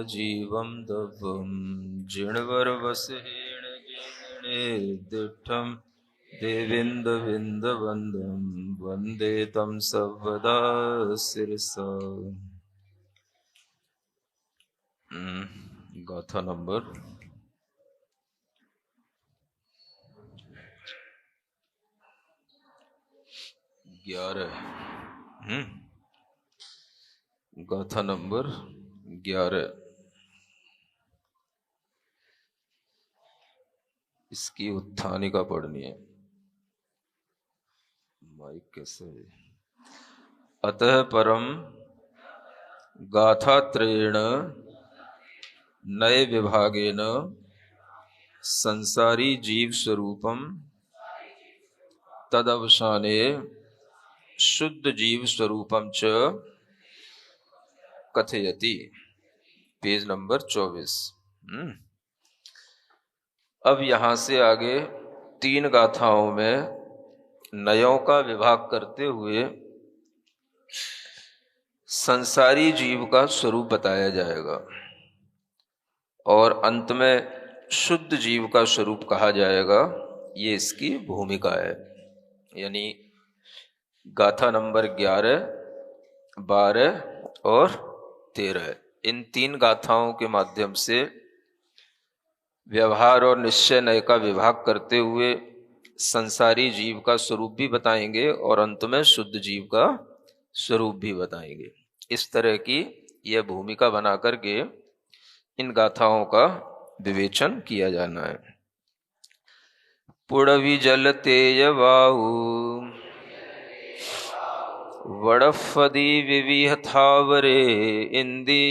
जीवं दवं जिणवरवसहेण निर्दिष्टं देवेन्द्रविन्दवन्दं वन्दे तं सर्वदा शिरसा। गाथा नंबर 11। गाथा नंबर 11। इसकी उत्थानिका पढ़नी है। माइक कैसे है? अतः परम गाथात्रयेण नए विभागेन संसारी जीव स्वरूपम तदवसाने शुद्ध जीव स्वरूपम च कथयति। Page number 24। अब यहां से आगे 3 गाथाओं में नयों का विभाग करते हुए संसारी जीव का स्वरूप बताया जाएगा और अंत में शुद्ध जीव का स्वरूप कहा जाएगा। ये इसकी भूमिका है। यानी गाथा नंबर 11, 12 और 13, इन 3 गाथाओं के माध्यम से व्यवहार और निश्चय नय का विभाग करते हुए संसारी जीव का स्वरूप भी बताएंगे और अंत में शुद्ध जीव का स्वरूप भी बताएंगे। इस तरह की यह भूमिका बना करके इन गाथाओं का विवेचन किया जाना है। पुड़वी जल तेय वाहु वड़फदी विविह थावरे इंदी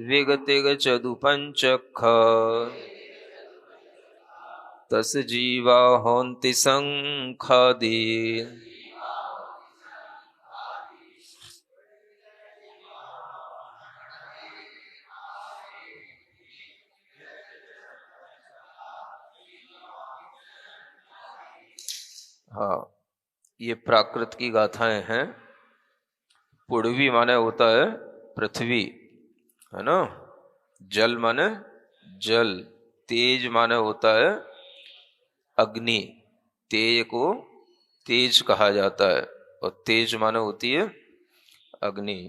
विगतिग चदु पंचख तस जीवा होन्ति संखादी। हाँ, ये प्राकृत की गाथाएं हैं। पुड़वी माने होता है पृथ्वी, है ना। जल माने जल, तेज माने होता है अग्नि, तेज को तेज कहा जाता है और तेज माने होती है अग्नि।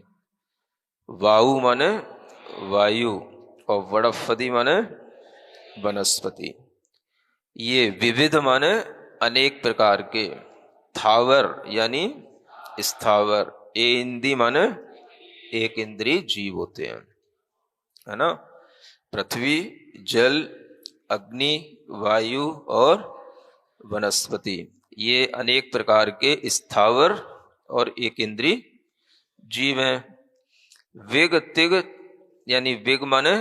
वायु माने वायु और वड़फदी माने वनस्पति। ये विविध माने अनेक प्रकार के, थावर यानी स्थावर, इंद्री माने एक इंद्रिय जीव होते हैं, है ना। पृथ्वी, जल, अग्नि, वायु और वनस्पति, ये अनेक प्रकार के स्थावर और एक इंद्रिय जीव हैं। विग तिग यानी विग माने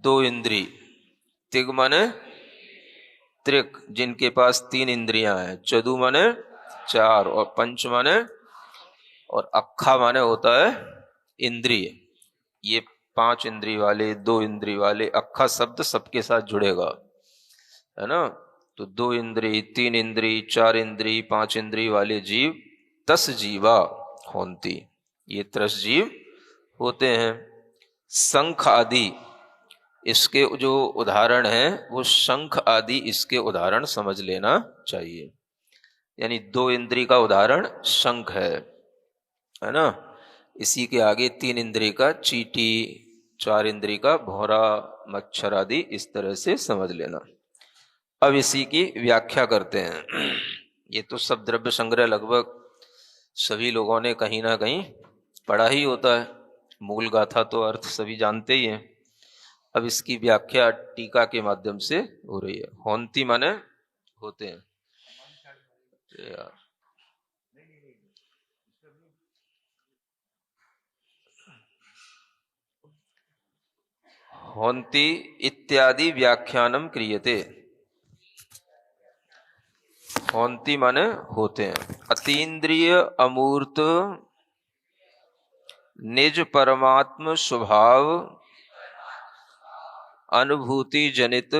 2 इंद्रिय, तिग माने त्रिक जिनके पास 3 इंद्रियां हैं, चदु माने 4 और पंच माने और अक्खा माने होता है इंद्रिय। ये 5 इंद्रिय वाले, 2 इंद्रिय वाले, अक्खा शब्द सबके साथ जुड़ेगा, है ना। तो 2 इंद्रिय, 3 इंद्रिय, 4 इंद्रिय, 5 इंद्रिय वाले जीव तस जीवा होन्ति, ये 3 जीव होते हैं। शंख आदि इसके जो उदाहरण हैं वो शंख आदि इसके उदाहरण समझ लेना चाहिए। यानी 2 इंद्रिय का उदाहरण शंख है ना। इसी के आगे 3 इंद्रिय का चींटी, 4 इंद्रिय का भौरा, मच्छर आदि, इस तरह से समझ लेना। अब इसी की व्याख्या करते हैं। ये तो सब द्रव्य संग्रह लगभग सभी लोगों ने कहीं ना कहीं पढ़ा ही होता है। मूल गाथा तो अर्थ सभी जानते ही हैं। अब इसकी व्याख्या टीका के माध्यम से हो रही है। होन्ति माने होते हैं। यार होन्ति इत्यादि व्याख्यानम क्रियते। होन्ति माने होते हैं। अतीन्द्रिय अमूर्त निज परमात्म स्वभाव अनुभूति जनित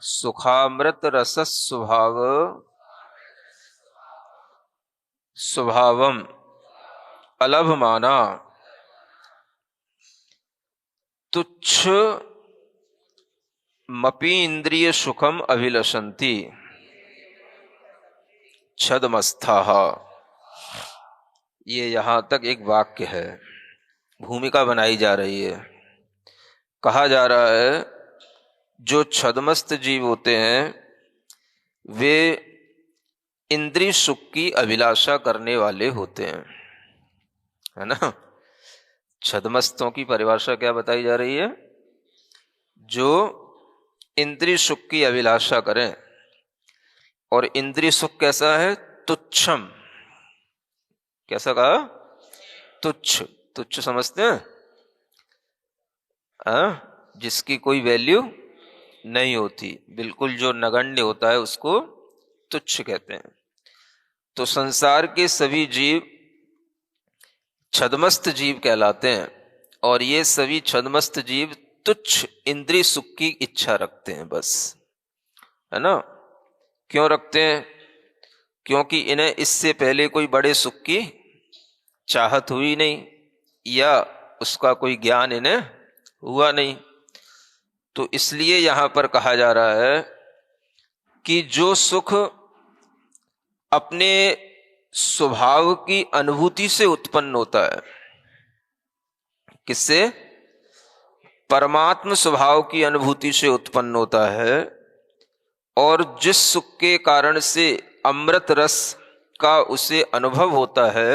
सुखामृत रस स्वभाव स्वभावम अलभ माना, तुच्छ मपि इंद्रिय सुखम अभिलषन्ति छदमस्थाः। ये यहां तक एक वाक्य है, भूमिका बनाई जा रही है। कहा जा रहा है जो छदमस्त जीव होते हैं वे इंद्रिय सुख की अभिलाषा करने वाले होते हैं, है ना। छदमस्तों की परिभाषा क्या बताई जा रही है? जो इंद्रिय सुख की अभिलाषा करें। और इंद्रिय सुख कैसा है? तुच्छम। कैसा कहा? तुच्छ। तुच्छ समझते हैं? जिसकी कोई वैल्यू नहीं होती, बिल्कुल जो नगण्य होता है उसको तुच्छ कहते हैं। तो संसार के सभी जीव छदमस्त जीव कहलाते हैं, और ये सभी छदमस्त जीव तुच्छ इंद्रिय सुख की इच्छा रखते हैं, बस, है ना। क्यों रखते हैं? क्योंकि इन्हें इससे पहले कोई बड़े सुख की चाहत हुई नहीं, या उसका कोई ज्ञान इन्हें हुआ नहीं। तो इसलिए यहां पर कहा जा रहा है कि जो सुख अपने स्वभाव की अनुभूति से उत्पन्न होता है, किससे? परमात्म स्वभाव की अनुभूति से उत्पन्न होता है, और जिस सुख के कारण से अमृत रस का उसे अनुभव होता है,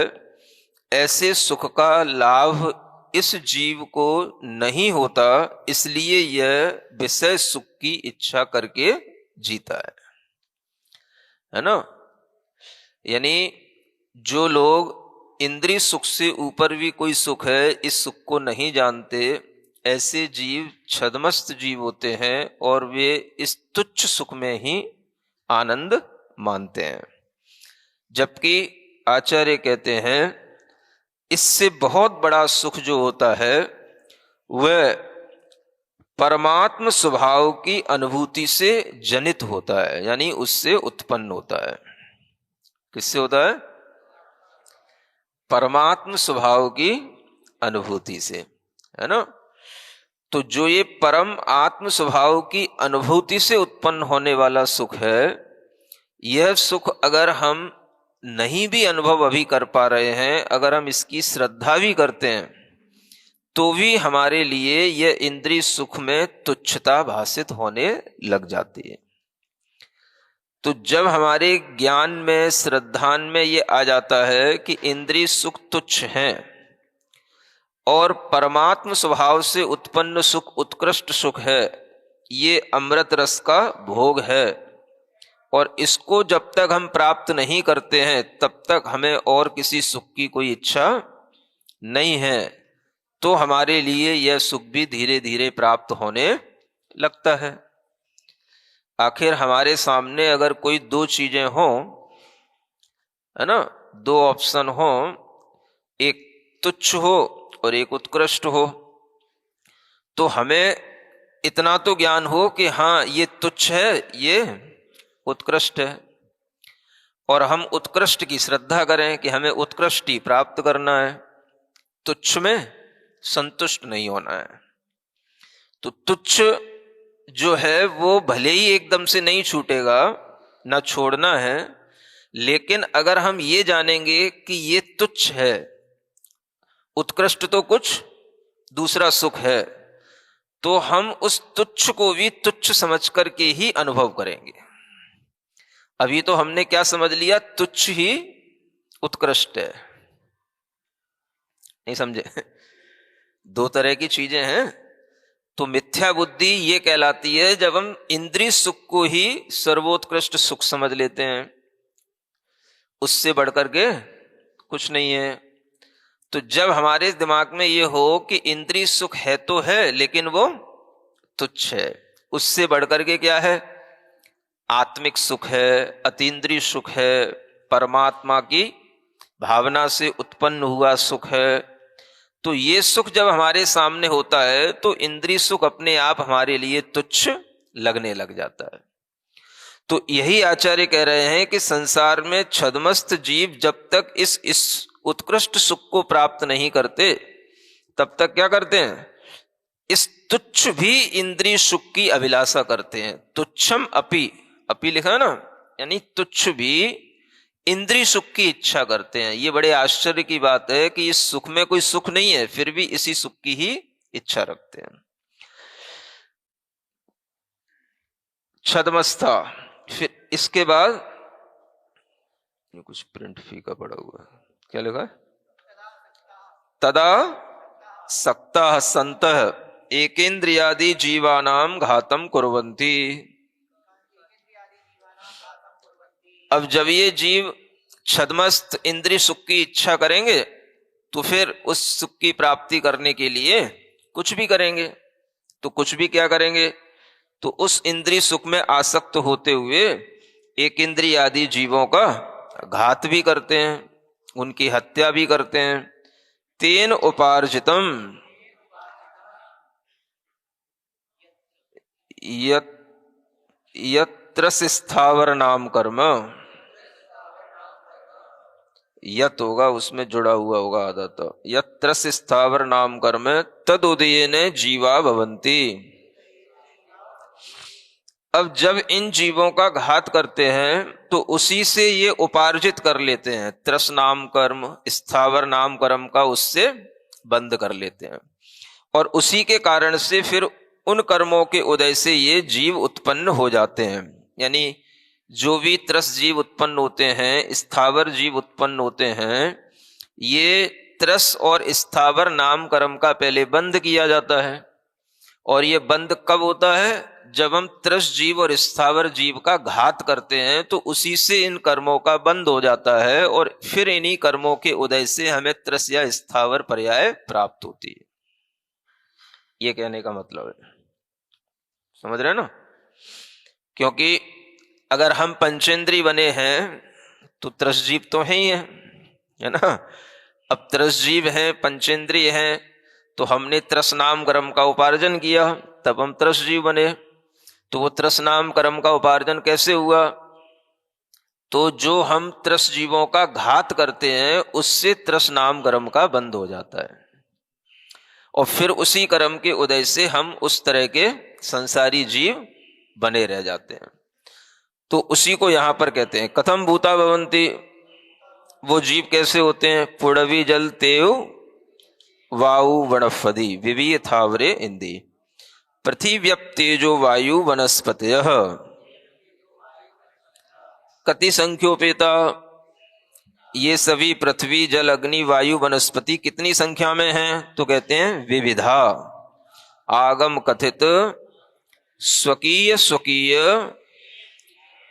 ऐसे सुख का लाभ इस जीव को नहीं होता, इसलिए यह विषय सुख की इच्छा करके जीता है ना। यानी जो लोग इंद्रिय सुख से ऊपर भी कोई सुख है इस सुख को नहीं जानते, ऐसे जीव छदमस्त जीव होते हैं, और वे इस तुच्छ सुख में ही आनंद मानते हैं। जबकि आचार्य कहते हैं इससे बहुत बड़ा सुख जो होता है वह परमात्म स्वभाव की अनुभूति से जनित होता है, यानी उससे उत्पन्न होता है। किससे होता है? परमात्म स्वभाव की अनुभूति से, है ना। तो जो ये परम आत्म स्वभाव की अनुभूति से उत्पन्न होने वाला सुख है, यह सुख अगर हम नहीं भी अनुभव अभी कर पा रहे हैं, अगर हम इसकी श्रद्धा भी करते हैं, तो भी हमारे लिए यह इंद्रिय सुख में तुच्छता भासित होने लग जाती है। तो जब हमारे ज्ञान में, श्रद्धान में ये आ जाता है कि इंद्रिय सुख तुच्छ हैं और परमात्म स्वभाव से उत्पन्न सुख उत्कृष्ट सुख है, ये अमृत रस का भोग है, और इसको जब तक हम प्राप्त नहीं करते हैं तब तक हमें और किसी सुख की कोई इच्छा नहीं है, तो हमारे लिए यह सुख भी धीरे धीरे प्राप्त होने लगता है। आखिर हमारे सामने अगर कोई दो चीजें हों, है ना, दो ऑप्शन हो, एक तुच्छ हो और एक उत्कृष्ट हो, तो हमें इतना तो ज्ञान हो कि हाँ ये तुच्छ है, ये उत्कृष्ट है, और हम उत्कृष्ट की श्रद्धा करें कि हमें उत्कृष्ट ही प्राप्त करना है, तुच्छ में संतुष्ट नहीं होना है। तो तुच्छ जो है वो भले ही एकदम से नहीं छूटेगा, ना छोड़ना है, लेकिन अगर हम ये जानेंगे कि ये तुच्छ है, उत्कृष्ट तो कुछ दूसरा सुख है, तो हम उस तुच्छ को भी तुच्छ समझ करके ही अनुभव करेंगे। अभी तो हमने क्या समझ लिया? तुच्छ ही उत्कृष्ट है। नहीं समझे? दो तरह की चीजें हैं। तो मिथ्या बुद्धि ये कहलाती है जब हम इंद्रिय सुख को ही सर्वोत्कृष्ट सुख समझ लेते हैं, उससे बढ़कर के कुछ नहीं है। तो जब हमारे दिमाग में ये हो कि इंद्रिय सुख है तो है, लेकिन वो तुच्छ है, उससे बढ़कर के क्या है? आत्मिक सुख है, अतीन्द्रिय सुख है, परमात्मा की भावना से उत्पन्न हुआ सुख है। तो ये सुख जब हमारे सामने होता है तो इंद्रिय सुख अपने आप हमारे लिए तुच्छ लगने लग जाता है। तो यही आचार्य कह रहे हैं कि संसार में छदमस्त जीव जब तक इस उत्कृष्ट सुख को प्राप्त नहीं करते तब तक क्या करते हैं, इस तुच्छ भी इंद्रिय सुख की अभिलाषा करते हैं। तुच्छम अपि, अपि लिखा है ना, यानी तुच्छ भी इंद्रिय सुख की इच्छा करते हैं। ये बड़े आश्चर्य की बात है कि इस सुख में कोई सुख नहीं है, फिर भी इसी सुख की ही इच्छा रखते हैं। छद्मस्था, फिर इसके बाद ये कुछ प्रिंट फीका पड़ा हुआ है, क्या लिखा है, तदा सक्ता संतः एकेन्द्रियादि जीवानाम घातम कुर्वन्ति। अब जब ये जीव छद्मस्त इंद्रिय सुख की इच्छा करेंगे तो फिर उस सुख की प्राप्ति करने के लिए कुछ भी करेंगे। तो कुछ भी क्या करेंगे, तो उस इंद्रिय सुख में आसक्त होते हुए एक इंद्रिय आदि जीवों का घात भी करते हैं, उनकी हत्या भी करते हैं। तेन उपार्जितम यत्र स्थावर नाम कर्म, यत होगा उसमें जुड़ा हुआ होगा आधा, तो यत्र स्थावर नाम कर्म तद उदयेन जीवा भवन्ति। अब जब इन जीवों का घात करते हैं तो उसी से ये उपार्जित कर लेते हैं, त्रस नाम कर्म, स्थावर नाम कर्म का उससे बंद कर लेते हैं, और उसी के कारण से फिर उन कर्मों के उदय से ये जीव उत्पन्न हो जाते हैं। यानी जो भी त्रस जीव उत्पन्न होते हैं, स्थावर जीव उत्पन्न होते हैं, ये त्रस और स्थावर नाम कर्म का पहले बंद किया जाता है। और ये बंद कब होता है, जब हम त्रस जीव और स्थावर जीव का घात करते हैं, तो उसी से इन कर्मों का बंद हो जाता है, और फिर इन्हीं कर्मों के उदय से हमें त्रस या स्थावर पर्याय प्राप्त होती है। ये कहने का मतलब है, समझ रहे हैं ना। क्योंकि अगर हम पंचेंद्री बने हैं तो त्रस जीव तो है ही है ना। अब त्रस जीव है, पंचेंद्रिय है, तो हमने त्रस नाम कर्म का उपार्जन किया, तब हम त्रस जीव बने। तो वो त्रस नाम कर्म का उपार्जन कैसे हुआ, तो जो हम त्रस जीवों का घात करते हैं उससे त्रस नाम कर्म का बंद हो जाता है, और फिर उसी कर्म के उदय से हम उस तरह के संसारी जीव बने रह जाते हैं। तो उसी को यहां पर कहते हैं कथम भूता भवन्ति। वो जीव कैसे होते हैं, पुड़वी जल तेव वायु वनस्पति विवीय थावरे इंदी पृथिव्यप तेजो वायु वनस्पतयः कति संख्योपेता। ये सभी पृथ्वी जल अग्नि वायु वनस्पति कितनी संख्या में हैं, तो कहते हैं विविधा। आगम कथित स्वकीय स्वकीय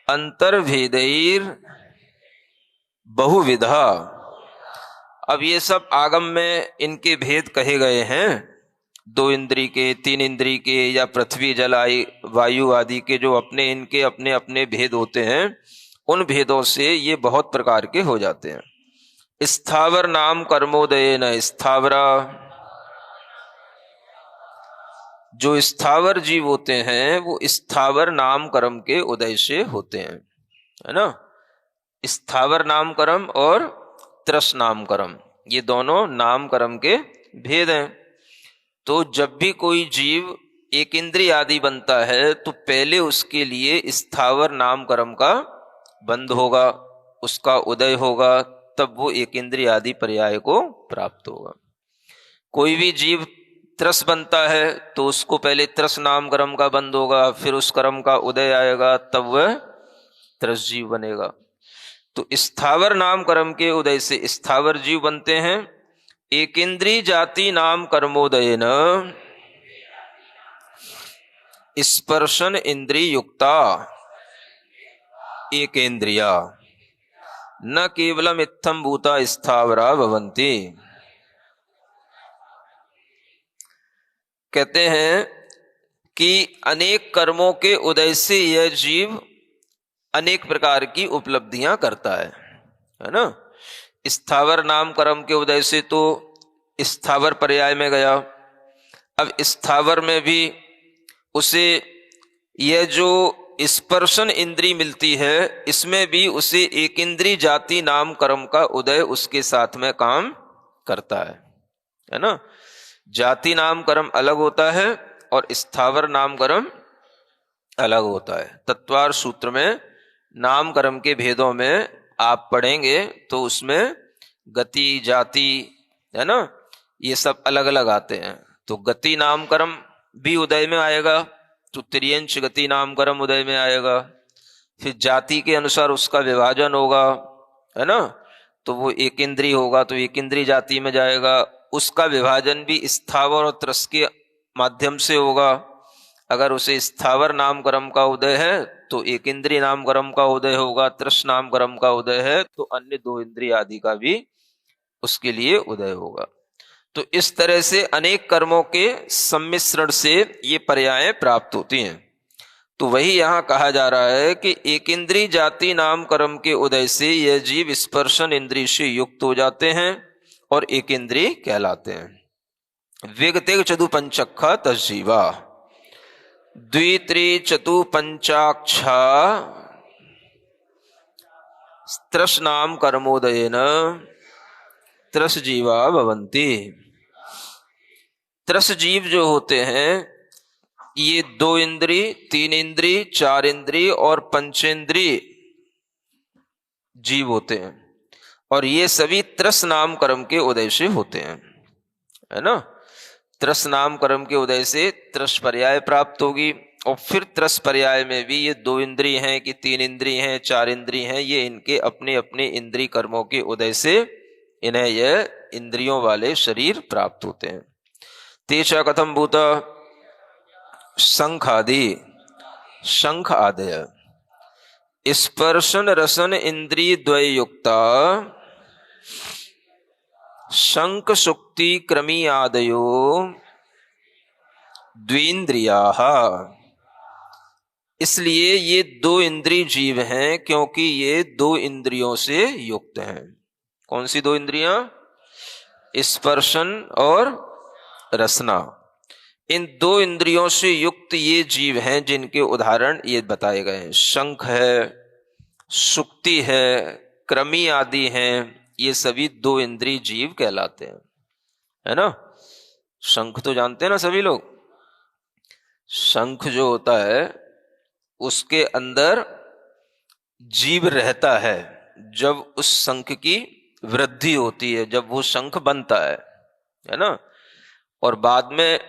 अंतर्भेदैर बहुविधा। अब ये सब आगम में इनके भेद कहे गए हैं, 2 इंद्री के, 3 इंद्री के, या पृथ्वी जल वायु आदि के जो अपने इनके अपने अपने भेद होते हैं, उन भेदों से ये बहुत प्रकार के हो जाते हैं। स्थावर नाम कर्मोदय न स्थावरा। जो स्थावर जीव होते हैं वो स्थावर नाम कर्म के उदय से होते हैं, है ना। स्थावर नाम कर्म और त्रस नाम कर्म, ये दोनों नाम कर्म के भेद हैं। तो जब भी कोई जीव एक इंद्रिय आदि बनता है तो पहले उसके लिए स्थावर नाम कर्म का बंद होगा, उसका उदय होगा, तब वो एक इंद्रिय आदि पर्याय को प्राप्त होगा। कोई भी जीव त्रस बनता है तो उसको पहले त्रस नाम कर्म का बंद होगा, फिर उस कर्म का उदय आएगा, तब वह त्रस जीव बनेगा। तो स्थावर नाम कर्म के उदय से स्थावर जीव बनते हैं। एक इंद्रिय जाति नाम कर्मोदयेन स्पर्शन इंद्रिय युक्ता एकेन्द्रिया न केवलम इत्थम भूता स्थावरा भवन्ति। कहते हैं कि अनेक कर्मों के उदय से यह जीव अनेक प्रकार की उपलब्धियां करता है ना। स्थावर नाम कर्म के उदय से तो स्थावर पर्याय में गया। अब स्थावर में भी उसे यह जो स्पर्शन इंद्री मिलती है, इसमें भी उसे एक इंद्री जाति नाम कर्म का उदय उसके साथ में काम करता है ना। जाति नाम कर्म अलग होता है और स्थावर नाम कर्म अलग होता है। तत्वार सूत्र में नाम कर्म के भेदों में आप पढ़ेंगे तो उसमें गति जाति है ना, ये सब अलग अलग आते हैं। तो गति नाम कर्म भी उदय में आएगा तो त्रियंश गति नाम कर्म उदय में आएगा। फिर जाति के अनुसार उसका विभाजन होगा है ना, तो वो एक इंद्री होगा तो एक इंद्री जाति में जाएगा। उसका विभाजन भी स्थावर और त्रस के माध्यम से होगा। अगर उसे स्थावर नाम कर्म का उदय है तो एक इंद्रिय नाम कर्म का उदय होगा, त्रस नाम कर्म का उदय है तो अन्य दो इंद्रिय आदि का भी उसके लिए उदय होगा। तो इस तरह से अनेक कर्मों के सम्मिश्रण से ये पर्याय प्राप्त होती हैं। तो वही यहां कहा जा रहा है कि एक इंद्रिय जाति नाम कर्म के उदय से यह जीव स्पर्शन इंद्रिय से युक्त हो जाते हैं और एक इंद्रिय कहलाते हैं। विगतिक चतु पंचक्षा तजीवा द्वित्री चतु पंचाक्षा त्रस नाम कर्मोदयेन त्रस जीवा भवन्ति। त्रस जीव जो होते हैं ये दो इंद्रिय, तीन इंद्रिय, चार इंद्रिय और पंचेंद्रिय जीव होते हैं और ये सभी त्रस नाम कर्म के उदय से होते हैं है ना। त्रस नाम कर्म के उदय से त्रस पर्याय प्राप्त होगी और फिर त्रस पर्याय में भी ये दो इंद्रिय हैं कि तीन इंद्रिय हैं, चार इंद्रिय हैं, ये इनके अपने अपने इंद्रिय कर्मों के उदय से इन्हें यह इंद्रियों वाले शरीर प्राप्त होते हैं। तेषा कथम भूत शंख आदि, शंख आदय स्पर्शन रसन इंद्रिय द्वय युक्ता शंख सुक्ति क्रमी आदयो द्विंद्रियाः। इसलिए ये दो इंद्रिय जीव हैं क्योंकि ये दो इंद्रियों से युक्त हैं। कौन सी दो इंद्रियां? स्पर्शन और रसना। इन दो इंद्रियों से युक्त ये जीव हैं जिनके उदाहरण ये बताए गए हैं। शंख है, सुक्ति है, क्रमी आदि हैं, ये सभी दो इंद्रिय जीव कहलाते हैं है ना। शंख तो जानते हैं ना सभी लोग। शंख जो होता है उसके अंदर जीव रहता है जब उस शंख की वृद्धि होती है, जब वो शंख बनता है ना। और बाद में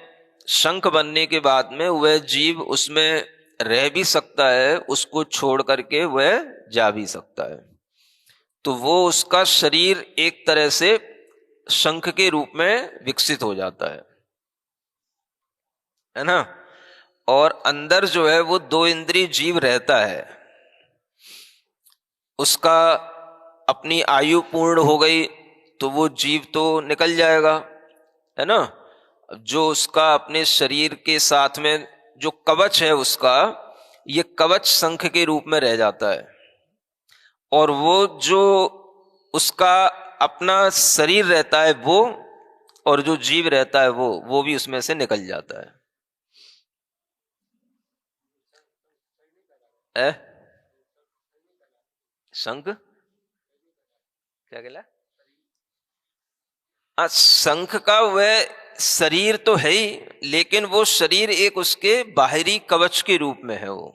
शंख बनने के बाद में वह जीव उसमें रह भी सकता है, उसको छोड़ करके वह जा भी सकता है। तो वो उसका शरीर एक तरह से शंख के रूप में विकसित हो जाता है ना। और अंदर जो है वो दो इंद्रिय जीव रहता है। उसका अपनी आयु पूर्ण हो गई तो वो जीव तो निकल जाएगा है ना। जो उसका अपने शरीर के साथ में जो कवच है उसका, ये कवच शंख के रूप में रह जाता है और वो जो उसका अपना शरीर रहता है वो और जो जीव रहता है वो भी उसमें से निकल जाता है। शंख क्या कहला? शंख का वह शरीर तो है ही, लेकिन वो शरीर एक उसके बाहरी कवच के रूप में है। वो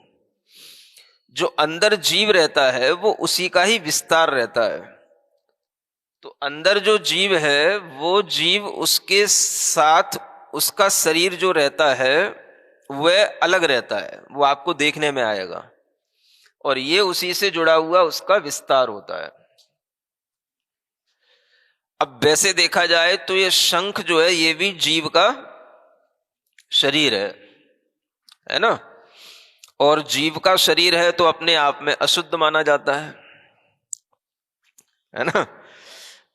जो अंदर जीव रहता है वो उसी का ही विस्तार रहता है। तो अंदर जो जीव है वो जीव उसके साथ उसका शरीर जो रहता है वह अलग रहता है, वो आपको देखने में आएगा और ये उसी से जुड़ा हुआ उसका विस्तार होता है। अब वैसे देखा जाए तो ये शंख जो है ये भी जीव का शरीर है ना। और जीव का शरीर है तो अपने आप में अशुद्ध माना जाता है ना।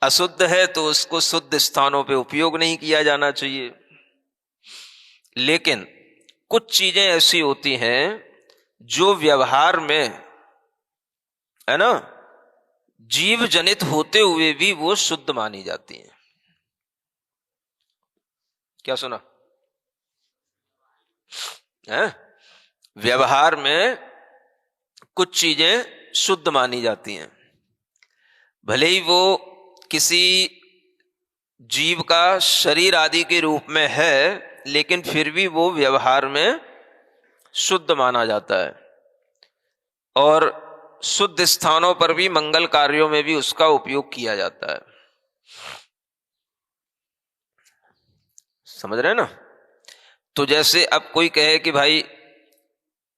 अशुद्ध है तो उसको शुद्ध स्थानों पे उपयोग नहीं किया जाना चाहिए। लेकिन कुछ चीजें ऐसी होती हैं जो व्यवहार में है ना जीव जनित होते हुए भी वो शुद्ध मानी जाती हैं। क्या सुना है? व्यवहार में कुछ चीजें शुद्ध मानी जाती हैं, भले ही वो किसी जीव का शरीर आदि के रूप में है, लेकिन फिर भी वो व्यवहार में शुद्ध माना जाता है। और शुद्ध स्थानों पर भी, मंगल कार्यों में भी उसका उपयोग किया जाता है। समझ रहे हैं ना? तो जैसे अब कोई कहे कि भाई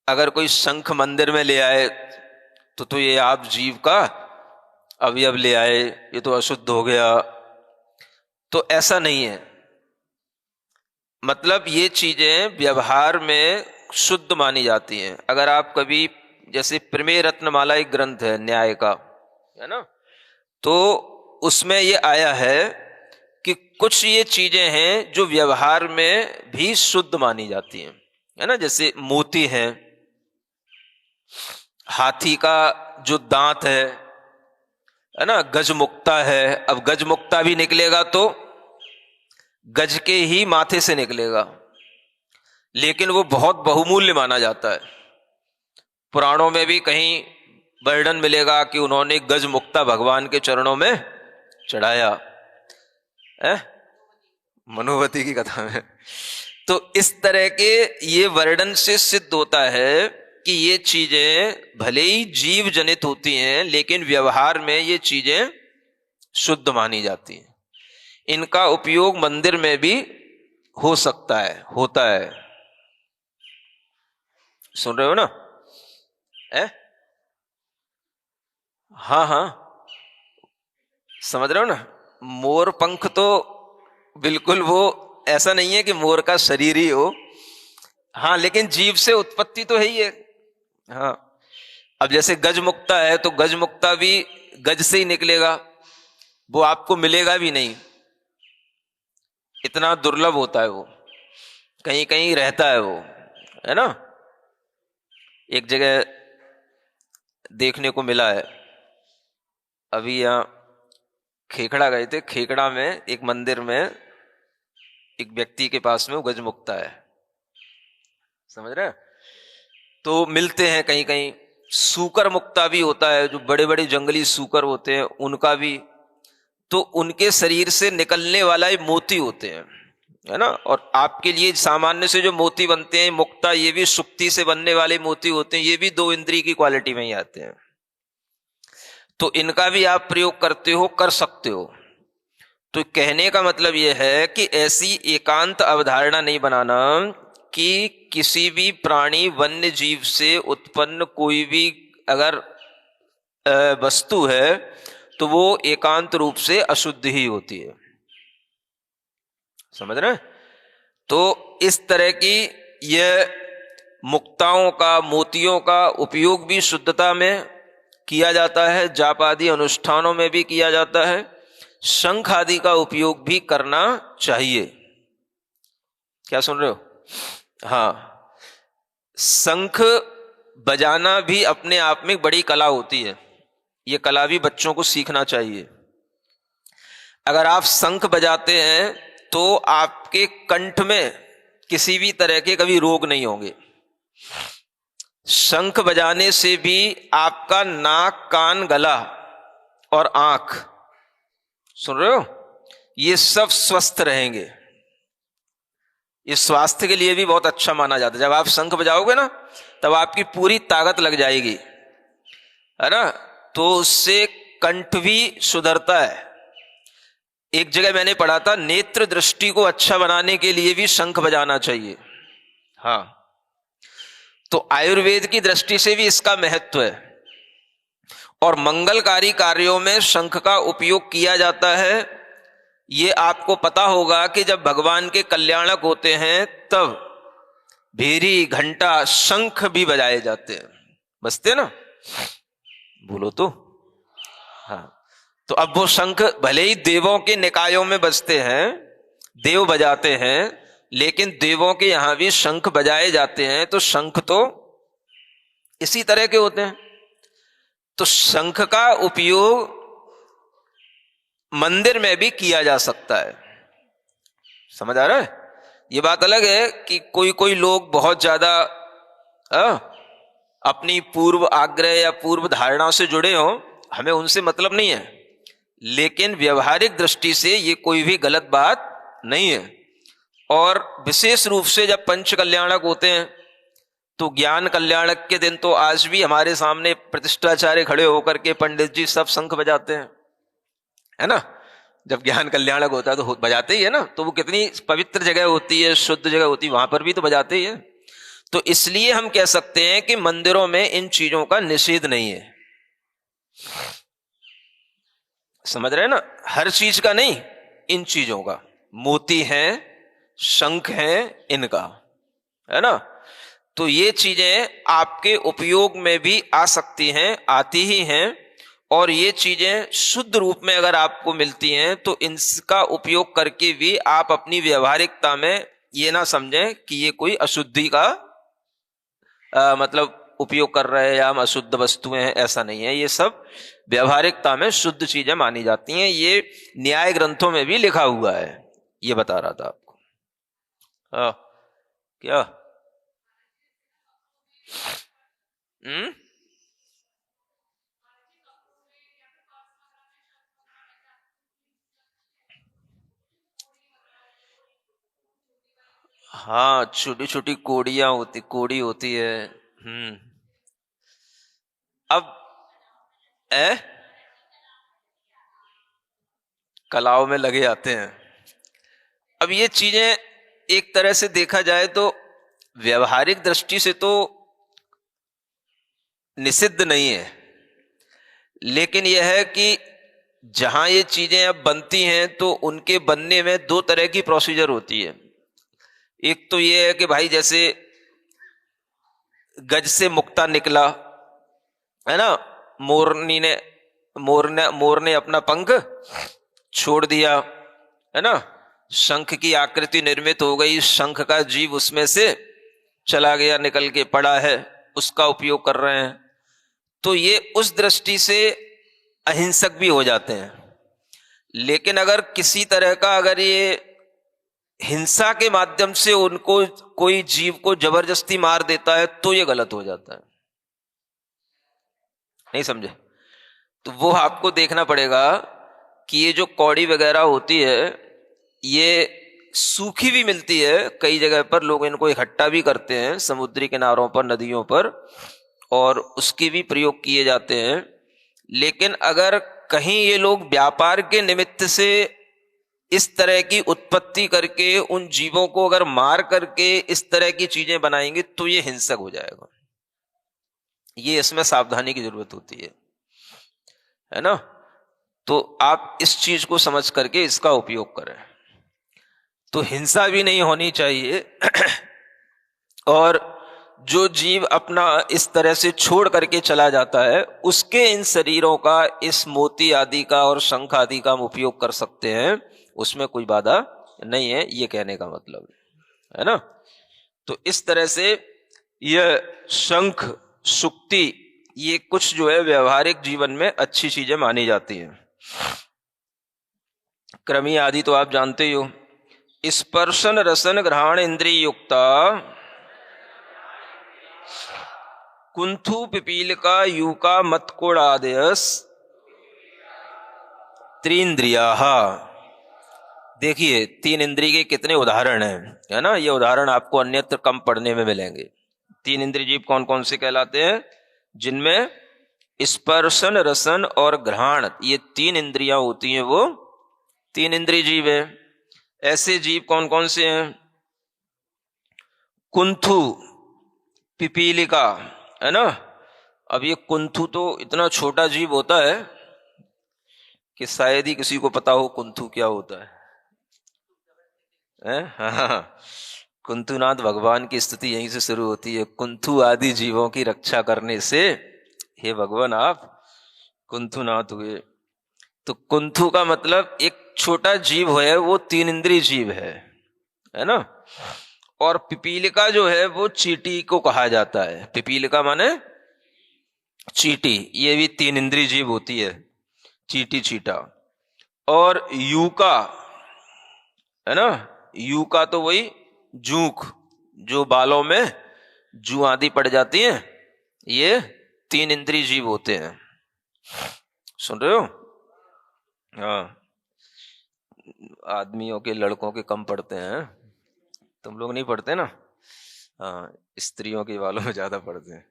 अगर कोई शंख मंदिर में ले आए तो ये आप जीव का अवयव ले आए, ये तो अशुद्ध हो गया। तो ऐसा नहीं है, मतलब ये चीजें व्यवहार में शुद्ध मानी जाती हैं। अगर आप कभी, जैसे प्रमेय रत्नमाला एक ग्रंथ है न्याय का, है ना, तो उसमें ये आया है कि कुछ ये चीजें हैं जो व्यवहार में भी शुद्ध मानी जाती हैं, है ना। जैसे मोती है, हाथी का जो दांत है ना, गजमुक्ता है। अब गजमुक्ता भी निकलेगा तो गज के ही माथे से निकलेगा, लेकिन वो बहुत बहुमूल्य माना जाता है। पुराणों में भी कहीं वर्णन मिलेगा कि उन्होंने गजमुक्ता भगवान के चरणों में चढ़ाया है, मनुवती की कथा में। तो इस तरह के ये वर्णन से सिद्ध होता है कि ये चीजें भले ही जीव जनित होती हैं, लेकिन व्यवहार में ये चीजें शुद्ध मानी जाती हैं। इनका उपयोग मंदिर में भी हो सकता है, होता है। सुन रहे हो ना? हाँ हाँ, समझ रहे हो ना? मोर पंख तो बिल्कुल वो ऐसा नहीं है कि मोर का शरीर ही हो, हाँ, लेकिन जीव से उत्पत्ति तो है ही है। हाँ, अब जैसे गजमुक्ता है तो गजमुक्ता भी गज से ही निकलेगा, वो आपको मिलेगा भी नहीं, इतना दुर्लभ होता है वो, कहीं कहीं रहता है वो, है ना। एक जगह देखने को मिला है, अभी यहाँ खेखड़ा गए थे, खेखड़ा में एक मंदिर में एक व्यक्ति के पास में वो गजमुक्ता है, समझ रहे हैं? तो मिलते हैं कहीं कहीं। सूकर मुक्ता भी होता है, जो बड़े बड़े जंगली सूकर होते हैं उनका भी, तो उनके शरीर से निकलने वाला ये मोती होते हैं, है ना। और आपके लिए सामान्य से जो मोती बनते हैं मुक्ता, ये भी सुक्ति से बनने वाले मोती होते हैं, ये भी 2 इंद्री की क्वालिटी में ही आते हैं। तो इनका भी आप प्रयोग करते हो, कर सकते हो। तो कहने का मतलब यह है कि ऐसी एकांत अवधारणा नहीं बनाना कि किसी भी प्राणी, वन्य जीव से उत्पन्न कोई भी अगर वस्तु है तो वो एकांत रूप से अशुद्ध ही होती है, समझ रहे हैं? तो इस तरह की यह मुक्ताओं का, मोतियों का उपयोग भी शुद्धता में किया जाता है, जाप आदि अनुष्ठानों में भी किया जाता है, शंख आदि का उपयोग भी करना चाहिए। क्या सुन रहे हो? हाँ, शंख बजाना भी अपने आप में बड़ी कला होती है, ये कला भी बच्चों को सीखना चाहिए। अगर आप शंख बजाते हैं तो आपके कंठ में किसी भी तरह के कभी रोग नहीं होंगे। शंख बजाने से भी आपका नाक, कान, गला और आंख, सुन रहे हो, ये सब स्वस्थ रहेंगे। ये स्वास्थ्य के लिए भी बहुत अच्छा माना जाता है। जब आप शंख बजाओगे ना, तब आपकी पूरी ताकत लग जाएगी, है ना। तो उससे कंठ भी सुधरता है। एक जगह मैंने पढ़ा था, नेत्र दृष्टि को अच्छा बनाने के लिए भी शंख बजाना चाहिए। हाँ, तो आयुर्वेद की दृष्टि से भी इसका महत्व है। और मंगलकारी कार्यों में शंख का उपयोग किया जाता है। ये आपको पता होगा कि जब भगवान के कल्याणक होते हैं तब भेरी, घंटा, शंख भी बजाए जाते हैं, बजते ना, बोलो तो। हाँ, तो अब वो शंख भले ही देवों के निकायों में बजते हैं, देव बजाते हैं, लेकिन देवों के यहां भी शंख बजाए जाते हैं। तो शंख तो इसी तरह के होते हैं। तो शंख का उपयोग मंदिर में भी किया जा सकता है, समझ आ रहा है? ये बात अलग है कि कोई कोई लोग बहुत ज्यादा अपनी पूर्व आग्रह या पूर्व धारणा से जुड़े हों, हमें उनसे मतलब नहीं है, लेकिन व्यवहारिक दृष्टि से ये कोई भी गलत बात नहीं है। और विशेष रूप से जब पंच कल्याणक होते हैं, तो ज्ञान कल्याणक के दिन तो आज भी हमारे सामने प्रतिष्ठाचार्य खड़े होकर के पंडित जी सब शंख बजाते हैं, है ना। जब ज्ञान कल्याणक होता है तो बजाते ही है ना, तो वो कितनी पवित्र जगह होती है, शुद्ध जगह होती है, वहां पर भी तो बजाते ही है। तो इसलिए हम कह सकते हैं कि मंदिरों में इन चीजों का निषेध नहीं है। समझ रहे हैं ना, हर चीज का नहीं, इन चीजों का, मोती है, शंख है, इनका, है ना। तो ये चीजें आपके उपयोग में भी आ सकती हैं, आती ही हैं, और ये चीजें शुद्ध रूप में अगर आपको मिलती हैं तो इनका उपयोग करके भी आप अपनी व्यवहारिकता में ये ना समझें कि ये कोई अशुद्धि का मतलब उपयोग कर रहे हैं या हम अशुद्ध वस्तुएं हैं, ऐसा नहीं है। ये सब व्यवहारिकता में शुद्ध चीजें मानी जाती हैं। ये न्याय ग्रंथों में भी लिखा हुआ है, ये बता रहा था आपको। क्या हाँ, छोटी छोटी कोड़ी होती है। अब ए कलाओं में लगे आते हैं। अब ये चीजें एक तरह से देखा जाए तो व्यवहारिक दृष्टि से तो निषिद्ध नहीं है, लेकिन यह है कि जहां ये चीजें अब बनती हैं तो उनके बनने में दो तरह की प्रोसीजर होती है। एक तो ये है कि भाई जैसे गज से मुक्ता निकला, है ना, मोर ने अपना पंख छोड़ दिया, है ना, शंख की आकृति निर्मित हो गई, शंख का जीव उसमें से चला गया, निकल के पड़ा है, उसका उपयोग कर रहे हैं। तो ये उस दृष्टि से अहिंसक भी हो जाते हैं। लेकिन अगर किसी तरह का अगर ये हिंसा के माध्यम से उनको कोई जीव को जबरदस्ती मार देता है तो ये गलत हो जाता है। नहीं समझे? तो वो आपको देखना पड़ेगा कि ये जो कौड़ी वगैरह होती है ये सूखी भी मिलती है, कई जगह पर लोग इनको इकट्ठा भी करते हैं समुद्री किनारों पर, नदियों पर, और उसके भी प्रयोग किए जाते हैं। लेकिन अगर कहीं ये लोग व्यापार के निमित्त से इस तरह की उत्पत्ति करके उन जीवों को अगर मार करके इस तरह की चीजें बनाएंगे तो ये हिंसक हो जाएगा। ये इसमें सावधानी की जरूरत होती है ना। तो आप इस चीज को समझ करके इसका उपयोग करें। तो हिंसा भी नहीं होनी चाहिए और जो जीव अपना इस तरह से छोड़ करके चला जाता है उसके इन शरीरों का, इस मोती आदि का और शंख आदि का हम उपयोग कर सकते हैं, उसमें कोई बाधा नहीं है, ये कहने का मतलब है ना। तो इस तरह से यह शंख, सुक्ति, ये कुछ जो है व्यवहारिक जीवन में अच्छी चीजें मानी जाती हैं। क्रमी आदि तो आप जानते ही हो। स्पर्शन रसन घ्राण इंद्रिय युक्ता कुंथु पिपीलिका यूका मत्कोड़ादयस त्रिंद्रिया। देखिए 3 इंद्रिय के कितने उदाहरण हैं, है ना। ये उदाहरण आपको अन्यत्र कम पढ़ने में मिलेंगे। 3 इंद्रिय जीव कौन कौन से कहलाते हैं? जिनमें स्पर्शन रसन और घ्राण, ये 3 इंद्रियां होती हैं, वो 3 इंद्रिय जीव है। ऐसे जीव कौन कौन से हैं? कुंथु, पिपीलिका, है ना। अब ये कुंथु तो इतना छोटा जीव होता है कि शायद ही किसी को पता हो कुंथु क्या होता है? हाँ, कुंथुनाथ भगवान की स्तुति यहीं से शुरू होती है। कुंथु आदि जीवों की रक्षा करने से हे भगवान आप कुंथुनाथ हुए। तो कुंथु का मतलब एक छोटा जीव है, वो 3 इंद्रिय जीव है ना। और पिपीलिका जो है वो चींटी को कहा जाता है। पिपीलिका माने चींटी, ये भी 3 इंद्रिय जीव होती है, चींटी, चीटा। और यूका, है ना, यूका तो वही जूक, जो बालों में जू आदि पड़ जाती है, ये 3 इंद्रिय जीव होते हैं। सुन रहे हो? हाँ, आदमियों के लड़कों के कम पढ़ते हैं, तुम लोग नहीं पढ़ते ना। हाँ, स्त्रियों के वालों में ज्यादा पढ़ते हैं।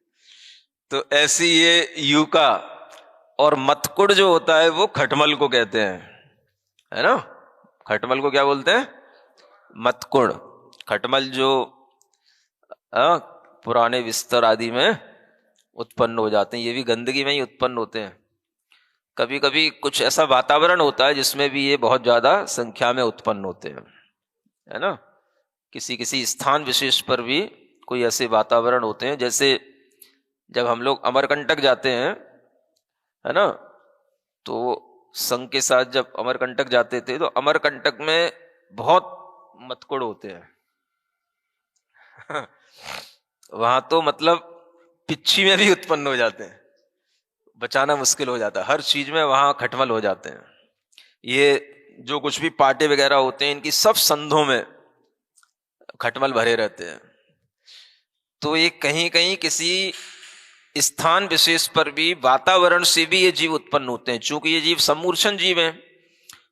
तो ऐसी ये यूका और मतकुड़ जो होता है वो खटमल को कहते हैं, है ना। खटमल को क्या बोलते हैं? मतकुड़। खटमल जो पुराने बिस्तर आदि में उत्पन्न हो जाते हैं, ये भी गंदगी में ही उत्पन्न होते हैं। कभी कभी कुछ ऐसा वातावरण होता है जिसमें भी ये बहुत ज्यादा संख्या में उत्पन्न होते हैं, है ना। किसी किसी स्थान विशेष पर भी कोई ऐसे वातावरण होते हैं, जैसे जब हम लोग अमरकंटक जाते हैं, है ना, तो संघ के साथ जब अमरकंटक जाते थे तो अमरकंटक में बहुत मतकुड़ होते हैं। वहां तो मतलब पिच्छी में भी उत्पन्न हो जाते हैं, बचाना मुश्किल हो जाता है, हर चीज में वहां खटमल हो जाते हैं। ये जो कुछ भी पार्टी वगैरह होते हैं, इनकी सब संधों में खटमल भरे रहते हैं। तो ये कहीं कहीं किसी स्थान विशेष पर भी वातावरण से भी ये जीव उत्पन्न होते हैं। चूंकि ये जीव सम्मूर्छन जीव हैं,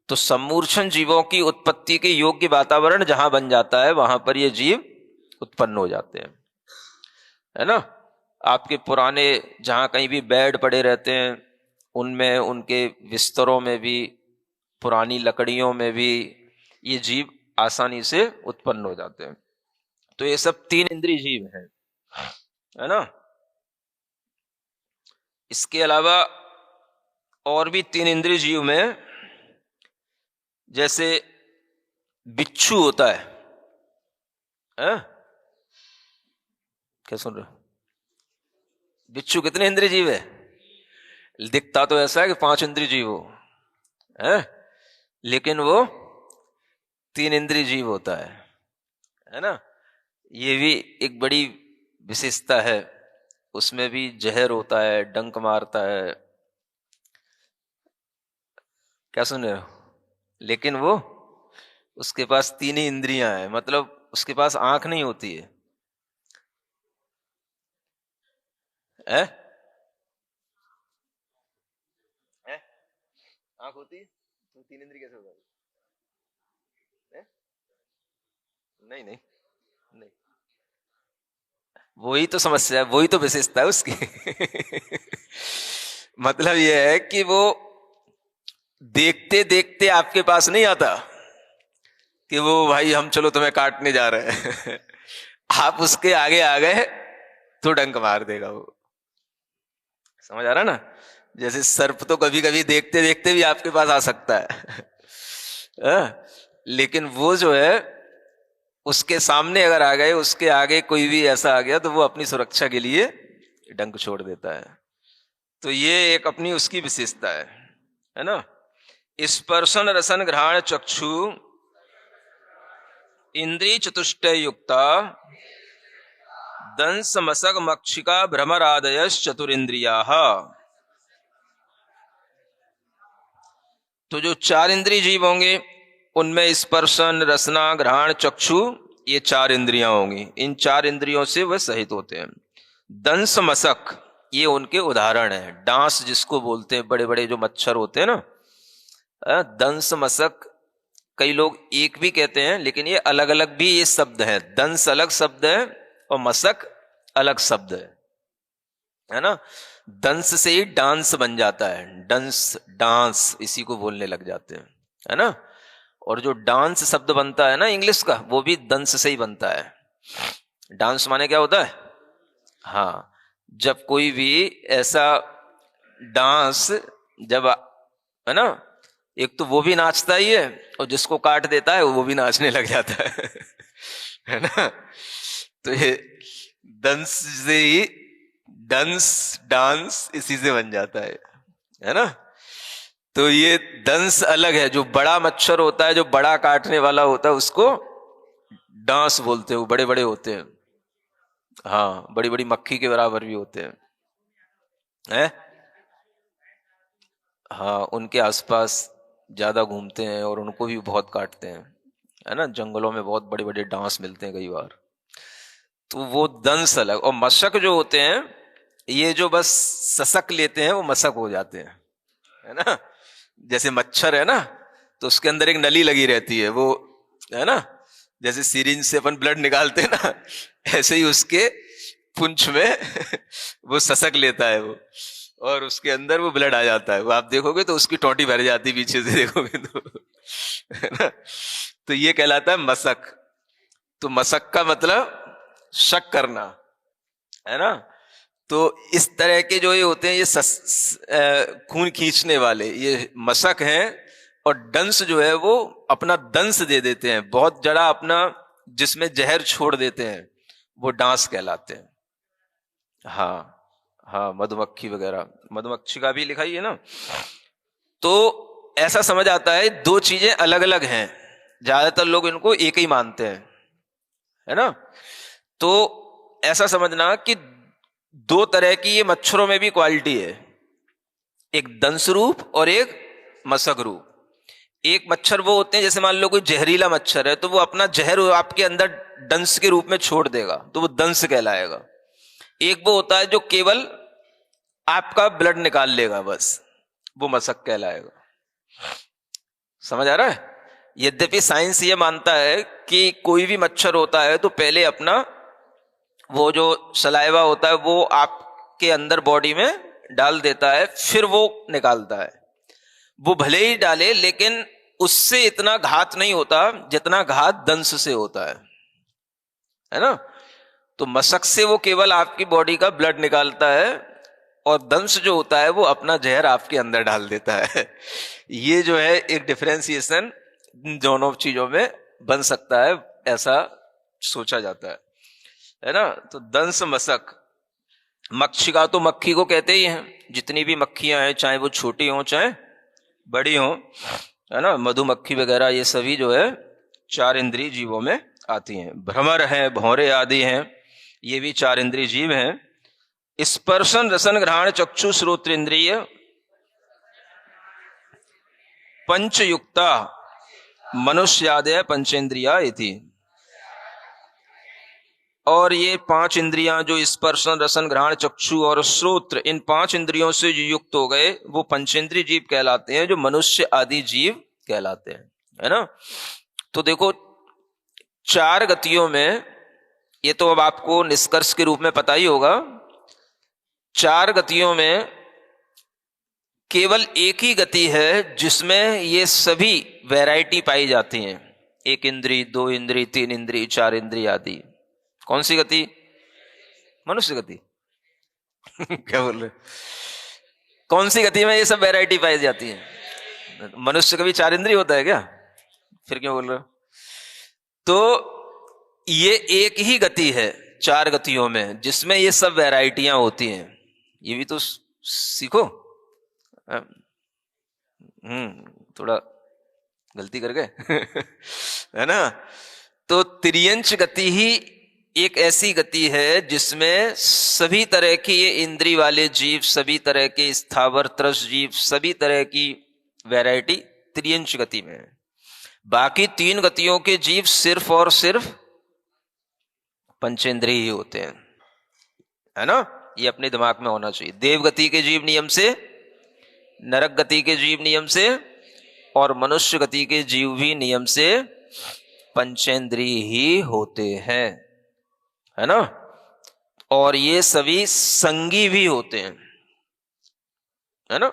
तो सम्मूर्छन जीवों की उत्पत्ति के योग्य वातावरण जहां बन जाता है वहां पर ये जीव उत्पन्न हो जाते हैं, है ना। आपके पुराने जहां कहीं भी बेड पड़े रहते हैं, उनमें, उनके बिस्तरों में भी, पुरानी लकड़ियों में भी ये जीव आसानी से उत्पन्न हो जाते हैं। तो ये सब 3 इंद्रिय जीव हैं, है ना। इसके अलावा और भी 3 इंद्रिय जीव में, जैसे बिच्छू होता है, क्या सुन रहे हो? बिच्छू कितने इंद्रिय जीव है? दिखता तो ऐसा है कि 5 इंद्रिय जीव हो, है, लेकिन वो 3 इंद्रिय जीव होता है ना। ये भी एक बड़ी विशेषता है। उसमें भी जहर होता है, डंक मारता है, क्या सुन रहे हो, लेकिन वो, उसके पास 3 ही इंद्रियां हैं, मतलब उसके पास आंख नहीं होती है, है? आंख होती है तो 3 इंद्रिय कैसे होगा? नहीं नहीं नहीं, वही तो समस्या है, वही तो विशेषता है उसकी। मतलब यह है कि वो देखते देखते आपके पास नहीं आता कि वो भाई हम चलो तुम्हें काटने जा रहे हैं। आप उसके आगे आ गए तो डंक मार देगा वो। समझ आ रहा ना? जैसे सर्प तो कभी कभी देखते देखते भी आपके पास आ सकता है। लेकिन वो जो है, उसके सामने अगर आ गए, उसके आगे कोई भी ऐसा आ गया तो वो अपनी सुरक्षा के लिए डंक छोड़ देता है। तो ये एक अपनी उसकी विशेषता है ना। स्पर्शन रसन घ्राण चक्षु इंद्रिय चतुष्टय युक्ता दंस मसक मक्षिका भ्रमरादय चतुरिंद्रिया। तो जो 4 इंद्रिय जीव होंगे उनमें स्पर्शन रसना घ्राण चक्षु, ये 4 इंद्रियां होंगी। इन 4 इंद्रियों से वह सहित होते हैं। दंस मसक ये उनके उदाहरण है। डांस जिसको बोलते हैं, बड़े बड़े जो मच्छर होते हैं ना, दंस मसक, कई लोग एक भी कहते हैं, लेकिन ये अलग अलग भी ये शब्द हैं। दंस अलग शब्द है और मसक अलग शब्द है ना। दंस से ही डांस बन जाता है, डंस डांस इसी को बोलने लग जाते हैं, है ना। और जो डांस शब्द बनता है ना इंग्लिश का, वो भी दंस से ही बनता है। डांस माने क्या होता है? हाँ, जब कोई भी ऐसा डांस, जब, है ना, एक तो वो भी नाचता ही है और जिसको काट देता है वो भी नाचने लग जाता है। है ना। तो ये दंस से ही डांस, डांस इसी से बन जाता है ना। तो ये दंस अलग है। जो बड़ा मच्छर होता है, जो बड़ा काटने वाला होता है, उसको डांस बोलते हैं। वो बड़े बड़े होते हैं, हाँ, बड़ी बड़ी मक्खी के बराबर भी होते हैं। हाँ, उनके आसपास ज्यादा घूमते हैं और उनको भी बहुत काटते हैं, है ना। जंगलों में बहुत बड़े बड़े डांस मिलते हैं कई बार। तो वो दंस अलग। और मशक जो होते हैं ये जो बस ससक लेते हैं वो मसक हो जाते हैं, है ना। जैसे मच्छर है ना, तो उसके अंदर एक नली लगी रहती है, वो है ना, जैसे सीरिंज से अपन ब्लड निकालते हैं ना, ऐसे ही उसके पुंछ में वो ससक लेता है वो, और उसके अंदर वो ब्लड आ जाता है। वो आप देखोगे तो उसकी टोटी भर जाती पीछे से, देखोगे तो, है ना। तो ये कहलाता है मसक। तो मसक का मतलब शक करना, है ना। तो इस तरह के जो ये होते हैं, ये खून खींचने वाले ये मशक हैं। और डंस जो है वो अपना दंस दे देते हैं, बहुत जड़ा अपना जिसमें जहर छोड़ देते हैं, वो डांस कहलाते हैं। हाँ हाँ, मधुमक्खी वगैरह, मधुमक्खी का भी लिखा ही है ना। तो ऐसा समझ आता है दो चीजें अलग अलग हैं, ज्यादातर लोग इनको एक ही मानते हैं, है ना। तो ऐसा समझना कि दो तरह की ये मच्छरों में भी क्वालिटी है, एक दंश रूप और एक मशक रूप। एक मच्छर वो होते हैं, जैसे मान लो कोई जहरीला मच्छर है तो वो अपना जहर आपके अंदर दंश के रूप में छोड़ देगा, तो वो दंश कहलाएगा। एक वो होता है जो केवल आपका ब्लड निकाल लेगा बस, वो मशक कहलाएगा। समझ आ रहा है। यद्यपि साइंस ये मानता है कि कोई भी मच्छर होता है तो पहले अपना वो जो सलाइवा होता है वो आपके अंदर बॉडी में डाल देता है, फिर वो निकालता है। वो भले ही डाले लेकिन उससे इतना घात नहीं होता जितना घात दंश से होता है ना। तो मशक से वो केवल आपकी बॉडी का ब्लड निकालता है, और दंश जो होता है वो अपना जहर आपके अंदर डाल देता है। ये जो है एक डिफरेंशिएशन दोनों चीजों में बन सकता है, ऐसा सोचा जाता है ना। तो दंश मशक, मक्षिका तो मक्खी को कहते ही हैं, जितनी भी मक्खियां हैं चाहे वो छोटी हों चाहे बड़ी हों, है ना। मधुमक्खी वगैरह ये सभी जो है चार इंद्रिय जीवों में आती हैं। भ्रमर हैं, भौरे आदि हैं, ये भी चार इंद्रिय जीव हैं। स्पर्शन रसन घ्राण चक्षु श्रोत्र इंद्रिय पंचयुक्ता मनुष्यादय पंचेंद्रिया इति। और ये पांच इंद्रियां जो स्पर्शन रसन घ्राण चक्षु और श्रोत्र, इन पांच इंद्रियों से जो युक्त हो गए वो पंचेंद्रिय जीव कहलाते हैं, जो मनुष्य आदि जीव कहलाते हैं, है ना। तो देखो चार गतियों में, ये तो अब आपको निष्कर्ष के रूप में पता ही होगा, चार गतियों में केवल एक ही गति है जिसमें ये सभी वैरायटी पाई जाती हैं। एक इंद्री, दो इंद्री, तीन इंद्री, चार इंद्री आदि। कौन सी गति? मनुष्य गति। क्या बोल रहे? कौन सी गति में ये सब वैरायटी पाई जाती है? मनुष्य का भी चार इंद्री होता है क्या? फिर क्यों बोल रहे हो? तो ये एक ही गति है चार गतियों में जिसमें ये सब वैरायटियां होती हैं। ये भी तो सीखो। थोड़ा गलती कर गए है ना। तो त्रियंच गति ही एक ऐसी गति है जिसमें सभी तरह के ये इंद्री वाले जीव, सभी तरह के स्थावर त्रस जीव, सभी तरह की वैरायटी त्रियंच गति में है। बाकी तीन गतियों के जीव सिर्फ और सिर्फ पंचेंद्रिय ही होते हैं, है ना। ये अपने दिमाग में होना चाहिए। देव गति के जीव नियम से, नरक गति के जीव नियम से, और मनुष्य गति के जीव भी नियम से पंचेंद्रिय ही होते हैं, है ना। और ये सभी संगी भी होते हैं, है ना।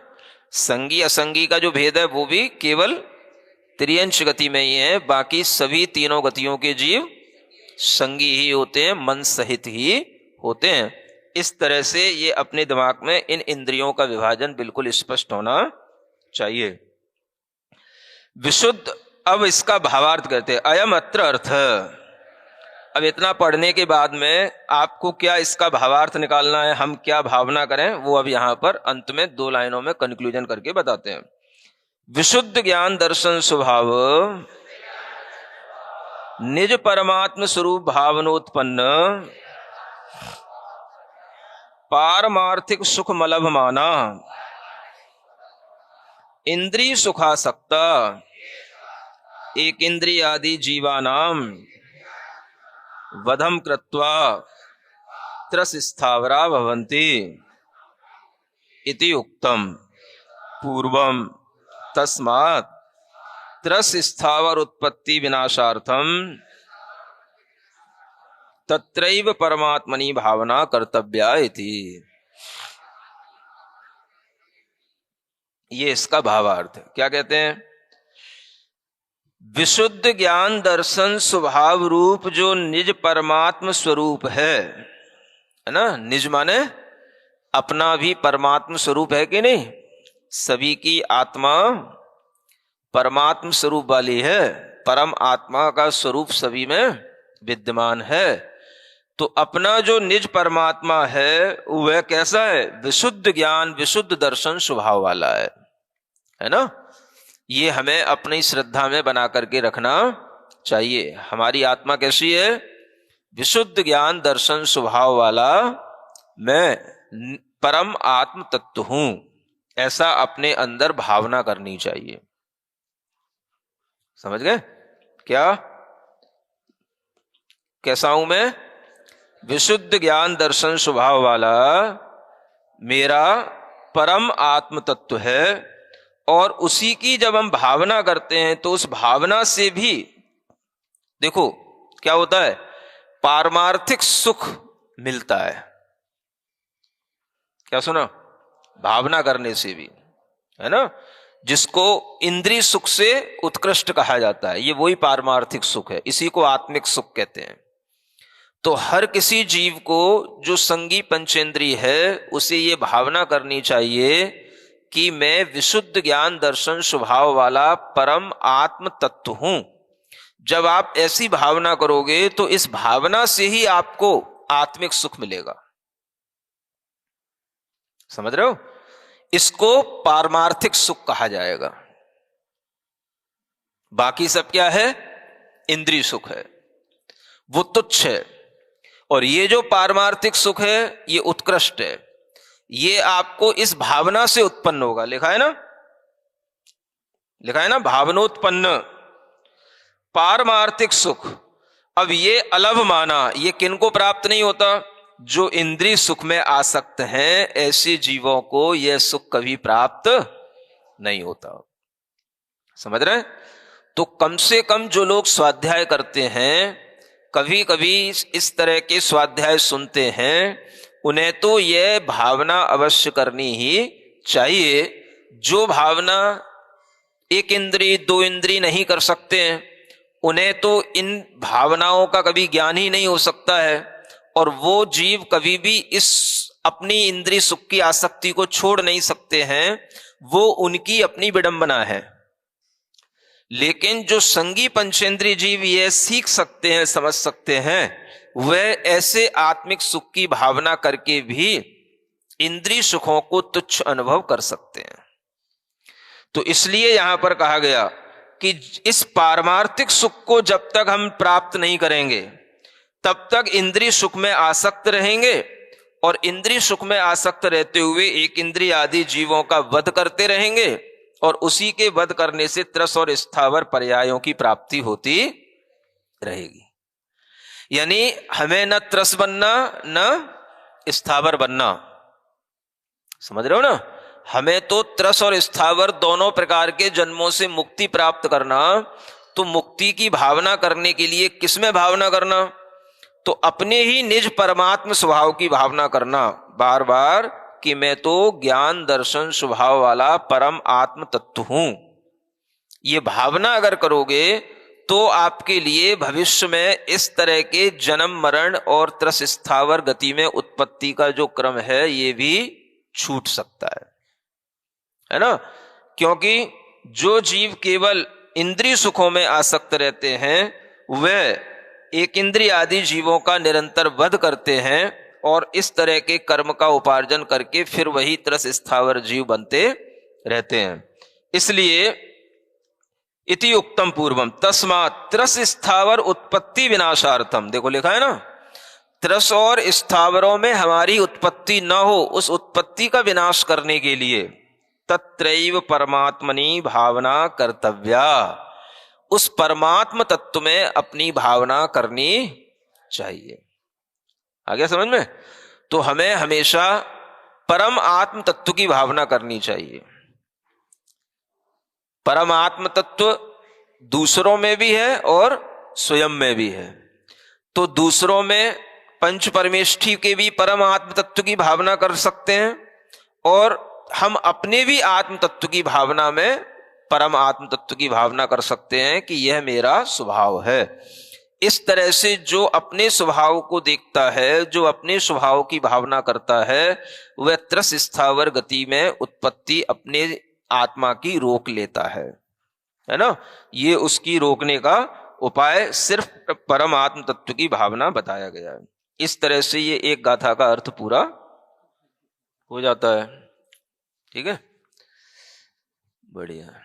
संगी असंगी का जो भेद है वो भी केवल त्रियंश गति में ही है। बाकी सभी तीनों गतियों के जीव संगी ही होते हैं, मन सहित ही होते हैं। इस तरह से ये अपने दिमाग में इन इंद्रियों का विभाजन बिल्कुल स्पष्ट होना चाहिए। विशुद्ध, अब इसका भावार्थ करते हैं। अयम अत्र अर्थ। अब इतना पढ़ने के बाद में आपको क्या इसका भावार्थ निकालना है, हम क्या भावना करें, वो अब यहां पर अंत में दो लाइनों में कंक्लूजन करके बताते हैं। विशुद्ध ज्ञान दर्शन स्वभाव निज परमात्म स्वरूप भावनोत्पन्न पारमार्थिक सुख मलभ माना इंद्रिय सुखासक्ता एक इंद्रिय आदि जीवानाम वधम कृत्वा त्रस स्थावरा भवन्ति। इति उक्तम पूर्वम तस्मात् त्रस स्थावर उत्पत्ति विनाशार्थम तत्रैव परमात्मनि भावना कर्तव्या इति। ये इसका भावार्थ है। क्या कहते हैं? विशुद्ध ज्ञान दर्शन स्वभाव रूप जो निज परमात्म स्वरूप है ना, निज माने अपना भी परमात्म स्वरूप है कि नहीं? सभी की आत्मा परमात्म स्वरूप वाली है, परम आत्मा का स्वरूप सभी में विद्यमान है। तो अपना जो निज परमात्मा है वह कैसा है? विशुद्ध ज्ञान विशुद्ध दर्शन स्वभाव वाला है ना। ये हमें अपनी श्रद्धा में बना करके रखना चाहिए। हमारी आत्मा कैसी है? विशुद्ध ज्ञान दर्शन स्वभाव वाला मैं परम आत्म तत्व हूं, ऐसा अपने अंदर भावना करनी चाहिए। समझ गए? क्या कैसा हूं मैं? विशुद्ध ज्ञान दर्शन स्वभाव वाला मेरा परम आत्म तत्व है। और उसी की जब हम भावना करते हैं तो उस भावना से भी देखो क्या होता है, पारमार्थिक सुख मिलता है। क्या सुना? भावना करने से भी, है ना, जिसको इंद्रिय सुख से उत्कृष्ट कहा जाता है, ये वही पारमार्थिक सुख है, इसी को आत्मिक सुख कहते हैं। तो हर किसी जीव को जो संगी पंचेंद्रिय है उसे ये भावना करनी चाहिए कि मैं विशुद्ध ज्ञान दर्शन स्वभाव वाला परम आत्म तत्व हूं। जब आप ऐसी भावना करोगे तो इस भावना से ही आपको आत्मिक सुख मिलेगा। समझ रहे हो? इसको पारमार्थिक सुख कहा जाएगा। बाकी सब क्या है? इंद्रिय सुख है, वो तुच्छ है। और ये जो पारमार्थिक सुख है ये उत्कृष्ट है। ये आपको इस भावना से उत्पन्न होगा। लिखा है ना, लिखा है ना, भावनोत्पन्न पारमार्थिक सुख। अब ये अलभ माना, ये किनको प्राप्त नहीं होता? जो इंद्रिय सुख में आसक्त हैं, ऐसे जीवों को यह सुख कभी प्राप्त नहीं होता। समझ रहे हैं? तो कम से कम जो लोग स्वाध्याय करते हैं, कभी कभी इस तरह के स्वाध्याय सुनते हैं, उन्हें तो यह भावना अवश्य करनी ही चाहिए। जो भावना एक इंद्रिय दो इंद्रिय नहीं कर सकते हैं, उन्हें तो इन भावनाओं का कभी ज्ञान ही नहीं हो सकता है। और वो जीव कभी भी इस अपनी इंद्रिय सुख की आसक्ति को छोड़ नहीं सकते हैं, वो उनकी अपनी विडंबना है। लेकिन जो संगी पंचेंद्रिय जीव ये सीख सकते हैं, समझ सकते हैं, वह ऐसे आत्मिक सुख की भावना करके भी इंद्रिय सुखों को तुच्छ अनुभव कर सकते हैं। तो इसलिए यहां पर कहा गया कि इस पारमार्थिक सुख को जब तक हम प्राप्त नहीं करेंगे तब तक इंद्रिय सुख में आसक्त रहेंगे, और इंद्रिय सुख में आसक्त रहते हुए एक इंद्रिय आदि जीवों का वध करते रहेंगे, और उसी के वध करने से त्रस और स्थावर पर्यायों की प्राप्ति होती रहेगी। यानी हमें न त्रस बनना न स्थावर बनना। समझ रहे हो ना? हमें तो त्रस और स्थावर दोनों प्रकार के जन्मों से मुक्ति प्राप्त करना। तो मुक्ति की भावना करने के लिए किसमें भावना करना? तो अपने ही निज परमात्म स्वभाव की भावना करना बार बार, कि मैं तो ज्ञान दर्शन स्वभाव वाला परम आत्म तत्व हूं। ये भावना अगर करोगे तो आपके लिए भविष्य में इस तरह के जन्म मरण और त्रस स्थावर गति में उत्पत्ति का जो क्रम है ये भी छूट सकता है ना। क्योंकि जो जीव केवल इंद्रिय सुखों में आसक्त रहते हैं, वह एक इंद्रिय आदि जीवों का निरंतर वध करते हैं और इस तरह के कर्म का उपार्जन करके फिर वही त्रस स्थावर जीव बनते रहते हैं। इसलिए इति उक्तम पूर्वम तस्मात् त्रस स्थावर उत्पत्ति विनाशार्थम, देखो लिखा है ना, त्रस और स्थावरों में हमारी उत्पत्ति न हो, उस उत्पत्ति का विनाश करने के लिए तत्रैव परमात्मनि भावना कर्तव्या, उस परमात्म तत्व में अपनी भावना करनी चाहिए। आ गया समझ में? तो हमें हमेशा परम आत्म तत्व की भावना करनी चाहिए। परम आत्म तत्व दूसरों में भी है और स्वयं में भी है। तो दूसरों में पंच परमेष्ठी के भी परम आत्म तत्व की भावना कर सकते हैं, और हम अपने भी आत्म तत्व की भावना में परम आत्म तत्व की भावना कर सकते हैं कि यह मेरा स्वभाव है। इस तरह से जो अपने स्वभाव को देखता है, जो अपने स्वभाव की भावना करता है, वह त्रस स्थावर गति में उत्पत्ति अपने आत्मा की रोक लेता है ना। ये उसकी रोकने का उपाय सिर्फ परम आत्म तत्व की भावना बताया गया है। इस तरह से ये एक गाथा का अर्थ पूरा हो जाता है। ठीक है, बढ़िया।